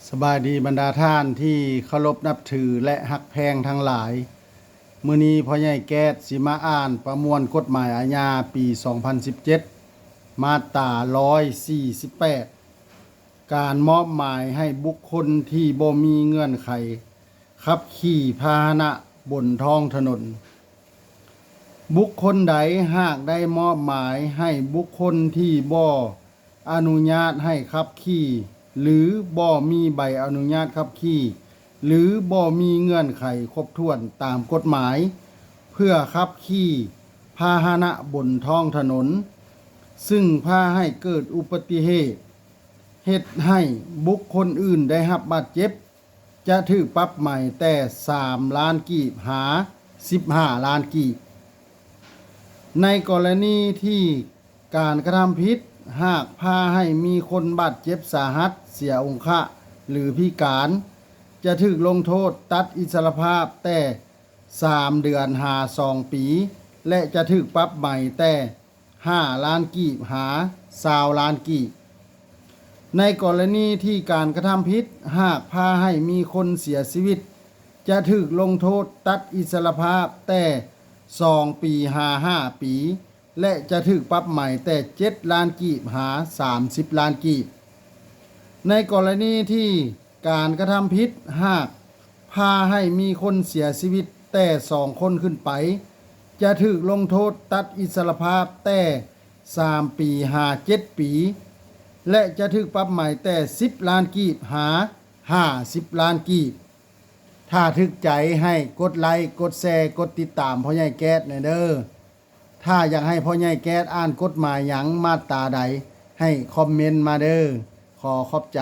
สบายดีบรรดาท่านที่เคารพนับถือและฮักแพงทั้งหลายมื้อนี้พ่อใหญ่แก๊สสิมาอ่านประมวลกฎหมายอาญาปี 2017 มาตรา 148 การมอบหมายให้บุคคลที่บ่มีเงื่อนไขขับขี่พาหนะบนท้องถนน บุคคลใดหากได้มอบหมายให้บุคคลที่บ่อนุญาตให้ขับขี่หรือบ่มีใบอนุญาตขับขี่หรือบ่มีเงื่อนไขครบถ้วนตามกฎหมาย เพื่อขับขี่พาหนะบนท้องถนน ซึ่งพาให้เกิดอุบัติเหตุเฮ็ดให้บุคคลอื่นได้รับบาดเจ็บ จะถูกปรับใหม่แต่3 ล้านกีบหา15 ล้านกีบ ในกรณีที่การกระทำผิดหากพาให้มีคนบาดเจ็บสาหัสเสียองค์หรือพิการจะถูกลงโทษตัดอิสรภาพแต่3 เดือนหา2 ปี และจะถูกปรับใหม่แต่5 ล้านกีบหา20 ล้านกีบ ในกรณีที่การกระทำผิดหากพาให้มีคนเสียชีวิตจะถูกลงโทษตัดอิสรภาพแต่2 ปีหา5 ปี และจะถูกปรับใหม่แต่7 ล้านกีบหา30 ล้านกีบ ในกรณีที่การกระทำผิดหากพาให้มีคนเสียชีวิตแต่2 คนขึ้นไปจะถูกลงโทษตัดอิสรภาพแต่3 ปีหา7 ปี และจะถูกปรับใหม่แต่10 ล้านกีบหา50 ล้านกีบ ถ้าถึกใจให้กดไลค์กดแชร์กดติดตามพ่อใหญ่แก๊สหน่อยเด้อถ้าอยากให้พ่อใหญ่แก๊สอ่านกฎหมายหยังมาตราใดให้คอมเมนต์มาเด้อขอขอบใจ